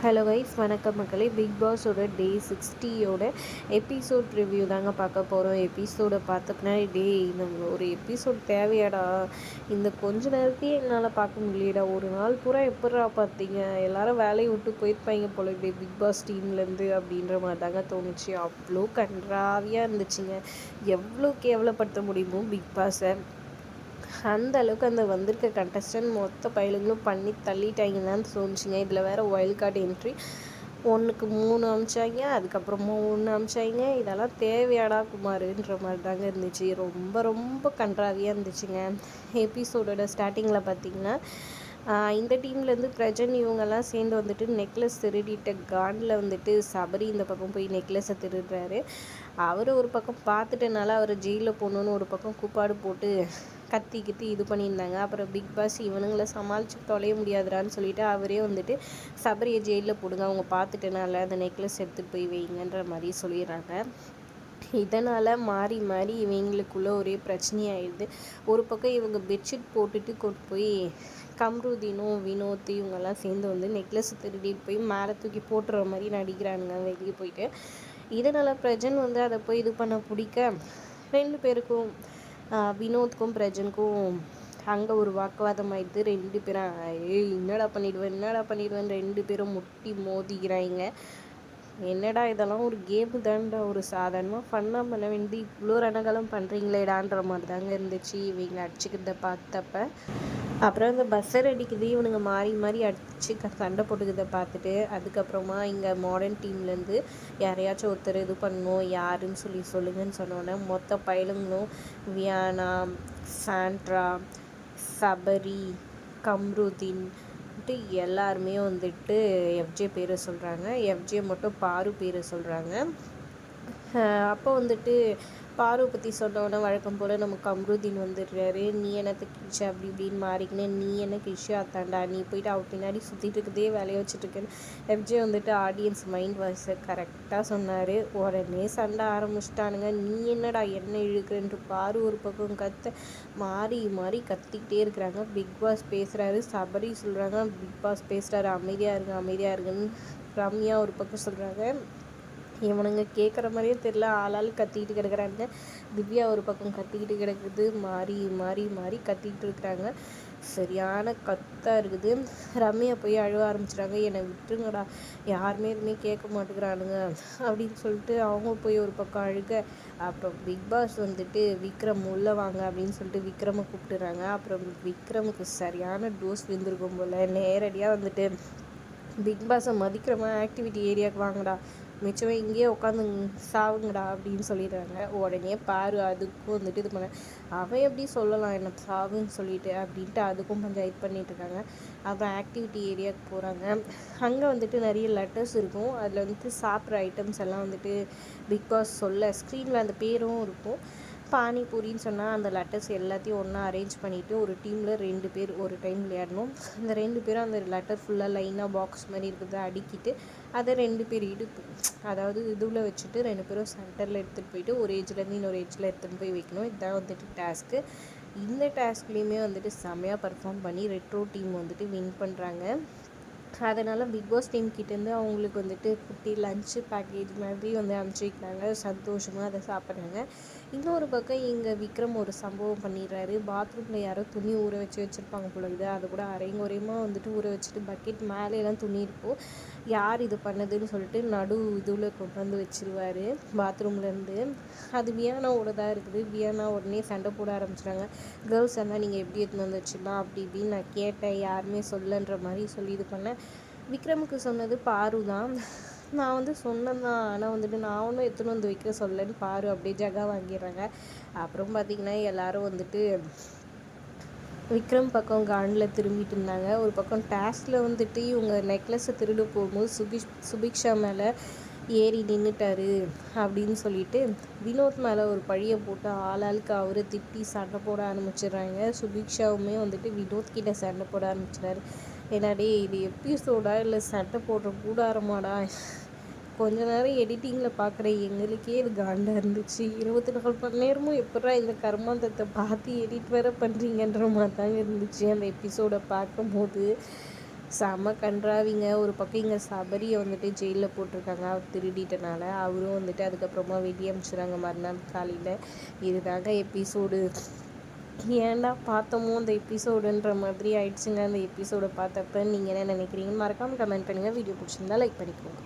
Hello guys, வணக்கம் மக்களே. Big பாஸோட டே 60யோட episode review தாங்க பார்க்க போகிறோம். எபிசோடை பார்த்தோம்னா நம்ம ஒரு எபிசோட் தேவையாடா, இந்த கொஞ்ச நேரத்தையே என்னால் பார்க்க முடியலடா, ஒரு நாள் பூரா எப்படா பார்த்தீங்க, எல்லாரும் வேலையை விட்டு போயிருப்பாங்க போல பிக் பாஸ் டீம்லேருந்து அப்படின்ற மாதிரி தாங்க தோணுச்சு. அவ்வளோ கன்றாவியாக இருந்துச்சுங்க. எவ்வளோ கேவலப்படுத்த முடியுமோ பிக் பாஸை அந்த அளவுக்கு அந்த வந்திருக்க கண்டஸ்டன்ட் மொத்த பயலுங்களும் பண்ணி தள்ளிட்டாங்கன்னு தோணுச்சுங்க. இதில் வேறு ஒயில்ட் கார்டு என்ட்ரி 1க்கு 3 அமிச்சாங்க, அதுக்கப்புறமா 1 அமிச்சாங்க. இதெல்லாம் தேவையாடா குமாருன்ற மாதிரி தாங்க இருந்துச்சு. ரொம்ப ரொம்ப கன்றாவியாக இருந்துச்சுங்க. எபிசோடோட ஸ்டார்டிங்கில் பார்த்திங்கன்னா இந்த டீம்லேருந்து பிரஜன் இவங்கெல்லாம் சேர்ந்து வந்துட்டு நெக்லஸ் திருடிட்ட காண்டில் வந்துட்டு சபரி இந்த பக்கம் போய் நெக்லஸை திருடுறாரு. அவர் ஒரு பக்கம் பார்த்துட்டனால அவர் ஜெயிலில் போகணுன்னு ஒரு பக்கம் கூப்பாடு போட்டு கத்தி இது பண்ணியிருந்தாங்க. அப்புறம் பிக் பாஸ் இவனுங்களை சமாளித்து தொலைய முடியாதுடான்னு சொல்லிட்டு அவரே வந்துட்டு சபரியை ஜெயிலில் போடுங்க, அவங்க பார்த்துட்டனால அந்த நெக்லஸ் எடுத்துகிட்டு போய் வைங்கன்ற மாதிரி சொல்லிடுறாங்க. இதனால் மாறி மாறி இவங்களுக்குள்ளே ஒரே பிரச்சனையாயிடுது. ஒரு பக்கம் இவங்க பெட்ஷீட் போட்டுட்டு கொண்டு போய் கம்ருதீனும் வினோத் இவங்கெல்லாம் சேர்ந்து வந்து நெக்லஸ் திருடிட்டு போய் மேலே தூக்கி போட்டுற மாதிரி நடிக்கிறானுங்க வெளியே போயிட்டு. இதனால் பிரஜன் வந்து அதை போய் இது பண்ண பிடிக்க 2 பேருக்கும் வினோத்துக்கும் பிரஜனுக்கும் அங்கே ஒரு வாக்குவாதம் ஆயிடுது. 2 பேரும் என்னடா பண்ணிடுவேன் 2 பேரும் முட்டி மோதிக்கிறாங்க. என்னடா இதெல்லாம் ஒரு கேமு தான்டா, ஒரு சாதாரணமாக ஃபன்னாக பண்ண வேண்டியது இவ்வளோ ரணகலம் பண்ணுறீங்களேடான்ற மாதிரி தாங்க இருந்துச்சு இவங்க அடிச்சுக்கிறத பார்த்தப்ப. அப்புறம் இந்த பஸ்ஸர் அடிக்குது, இவனுங்க மாறி மாறி அடித்து சண்டை போட்டுக்கிறத பார்த்துட்டு அதுக்கப்புறமா இங்கே மாடர்ன் டீம்லேருந்து யாரையாச்சும் ஒருத்தர் இது பண்ணணும் யாருன்னு சொல்லுங்கன்னு சொன்னோன்னே மொத்த பயலுங்களும் வியானா, சாண்ட்ரா, சபரி, கம்ருதீன் எல்லாருமே வந்துட்டு எஃப்ஜே பேரை சொல்கிறாங்க. எஃப்ஜே மட்டும் பாரு பேரை சொல்கிறாங்க. அப்போ வந்துட்டு பாரு பற்றி சொன்னோன்னே வழக்கம் போல் நம்ம கம்ருதீன் வந்துடுறாரு. நீ என்ன கிழிச்ச அப்படி இப்படின்னு மாறிக்கினே, நீ என்ன கிழிச்சு அத்தாண்டா, நீ போயிட்டு அவ பின்னாடி சுற்றிட்டு இருக்கதே வேலையை வச்சுட்ருக்கேன்னு எஃப்ஜே வந்துட்டு ஆடியன்ஸ் மைண்ட் வாய்ஸை கரெக்டாக சொன்னார். உடனே சண்டை ஆரம்பிச்சிட்டானுங்க. நீ என்னடா என்ன இழுக்கிறன்ட்டு பாரு ஒரு பக்கம் கத்த, மாறி மாறி கத்திக்கிட்டே இருக்கிறாங்க. பிக் பாஸ் பேசுகிறாரு, சபரி சொல்கிறாங்க பிக் பாஸ் பேசுகிறாரு அமைதியாக இருக்குன்னு ரம்யா ஒரு பக்கம் சொல்கிறாங்க. இவனுங்க கேட்குற மாதிரியே தெரியல, ஆளாள் கத்திக்கிட்டு கிடக்குறாங்க. திவ்யா ஒரு பக்கம் கத்திக்கிட்டு கிடக்குது. மாறி மாறி மாறி கத்திக்கிட்டு இருக்கிறாங்க. சரியான கத்தாக இருக்குது. ரம்யா போய் அழுவ ஆரம்பிச்சிட்டாங்க. என்னை விட்டுருங்கடா, யாருமே எதுவுமே கேட்க மாட்டேங்கிறானுங்க அப்படின்னு சொல்லிட்டு அவங்க போய் ஒரு பக்கம் அழுக. அப்புறம் பிக் பாஸ் வந்துட்டு விக்ரம் உள்ளே வாங்க அப்படின்னு சொல்லிட்டு விக்ரமை கூப்பிட்டுறாங்க. அப்புறம் விக்ரமுக்கு சரியான டோஸ் விழுந்திருக்கும் போல் நேரடியாக வந்துட்டு பிக் பாஸை மதிக்கிறவங்க ஆக்டிவிட்டி ஏரியாவுக்கு வாங்கடா, மிச்சமே இங்கேயே உட்காந்து சாவுங்கடா அப்படின்னு சொல்லிடுறாங்க. உடனே பாரு அதுக்கும் வந்துட்டு இது பண்ண, அவன் எப்படி சொல்லலாம் என்ன சாவுன்னு சொல்லிட்டு அப்படின்ட்டு அதுக்கும் பஞ்சாயத்து பண்ணிட்டு இருக்காங்க. அப்புறம் ஆக்டிவிட்டி ஏரியாவுக்கு போகிறாங்க. அங்கே வந்துட்டு நிறைய லெட்டர்ஸ் இருக்கும். அதில் வந்துட்டு சாப்பிட்ற ஐட்டம்ஸ் எல்லாம் வந்துட்டு பிக் பாஸ் சொல்ல ஸ்க்ரீனில் அந்த பேரும் இருக்கும். பானிபூரின்னு சொன்னால் அந்த லெட்டர்ஸ் எல்லாத்தையும் ஒன்றா அரேஞ்ச் பண்ணிவிட்டு ஒரு டீமில் 2 பேர் ஒரு டைம் விளையாடணும். அந்த 2 பேரும் அந்த லெட்டர் ஃபுல்லாக லைனாக பாக்ஸ் மாதிரி இருக்கிறத அடுக்கிட்டு அதை 2 பேர் இடுப்பு, அதாவது இதுவில் வச்சுட்டு 2 பேரும் சென்டரில் எடுத்துகிட்டு போயிட்டு ஒரு ஏஜ்லேருந்து இன்னொரு ஏஜில் எடுத்துகிட்டு போய் வைக்கணும். இதுதான் வந்துட்டு டாஸ்க்கு. இந்த டாஸ்க்லேயுமே வந்துட்டு செம்மையாக பர்ஃபார்ம் பண்ணி ரெட்ரோ டீம் வந்துட்டு வின் பண்ணுறாங்க. அதனால் பிக் பாஸ் டீம் கிட்டேருந்து அவங்களுக்கு வந்துட்டு குட்டி லஞ்சு பேக்கேஜ் மாதிரி வந்து அனுப்பிச்சி வைக்கிறாங்க. சந்தோஷமாக அதை சாப்பிட்றாங்க. இன்னொரு பக்கம் இங்கே விக்ரம் ஒரு சம்பவம் பண்ணிடுறாரு. பாத்ரூமில் யாரோ துணி ஊற வச்சுருப்பாங்க பொழுது, அது கூட அரைங்குறையமாக வந்துட்டு ஊற வச்சுட்டு பக்கெட் மேலேலாம் துணி இருக்கும். யார் இது பண்ணதுன்னு சொல்லிட்டு நடு இதுவில் கொண்டு வந்து வச்சிருவார் பாத்ரூம்லேருந்து. அது வியானாவோட தான் இருக்குது. வியானா உடனே சண்டை போட ஆரம்பிச்சிட்டாங்க. கேர்ள்ஸ் இருந்தால் நீங்கள் எப்படி எடுத்துன்னு வந்து வச்சிடலாம் அப்படி இப்படின்னு நான் கேட்டேன், யாருமே சொல்லன்ற மாதிரி சொல்லி இது பண்ணேன். விக்ரமுக்கு சொன்னது பாரு தான். நான் வந்து சொன்னேன் தான், ஆனால் வந்துட்டு நான் ஒன்றும் எடுத்துன்னு வந்து வைக்க சொல்லன்னு பாரு அப்படியே ஜகா வாங்கிடுறாங்க. அப்புறம் பார்த்திங்கன்னா எல்லோரும் வந்துட்டு விக்ரம் பக்கம் காண்டில் திரும்பிட்டு இருந்தாங்க. ஒரு பக்கம் டாஸ்கில் வந்துட்டு இவங்க நெக்லஸை திருட போகும்போது சுபிக்ஷா மேலே ஏறி நின்றுட்டாரு அப்படின்னு சொல்லிட்டு வினோத் மேலே ஒரு பழியை போட்டு ஆளாளுக்கு அவரை திட்டி சண்டை போட ஆரம்பிச்சிடுறாங்க. சுபிக்ஷாவுமே வந்துட்டு வினோத் கிட்ட சண்டை போட ஆரம்பிச்சிடாரு. என்னடே இது எபிசோடா இல்லை சண்டை போடுற கூடாரமாடா, கொஞ்ச நேரம் எடிட்டிங்கில் பார்க்குற எங்களுக்கே இது காண்டாக இருந்துச்சு. 24 மணி நேரமும் எப்படா இந்த கர்மாந்தத்தை பார்த்து எடிட் வேறு பண்ணுறீங்கன்ற மாதிரி தாங்க இருந்துச்சு அந்த எபிசோடை பார்க்கும்போது. செம கன்றாவிங்க. ஒரு பக்கம் இங்கே சபரியை வந்துட்டு ஜெயிலில் போட்டிருக்காங்க அவர் திருடிட்டனால. அவரும் வந்துட்டு அதுக்கப்புறமா வெளியே அனுப்பிச்சிடுறாங்க மறுநாள் காலையில். இதுதாங்க எபிசோடு. ஏன்டா பார்த்தோமோ அந்த எபிசோடுன்ற மாதிரி ஆயிடுச்சுங்க அந்த எபிசோடை பார்த்தப்ப. நீங்கள் என்ன நினைக்கிறீங்கன்னு மறக்காமல் கமெண்ட் பண்ணுங்கள். வீடியோ பிடிச்சிருந்தா லைக் பண்ணிக்கோங்க.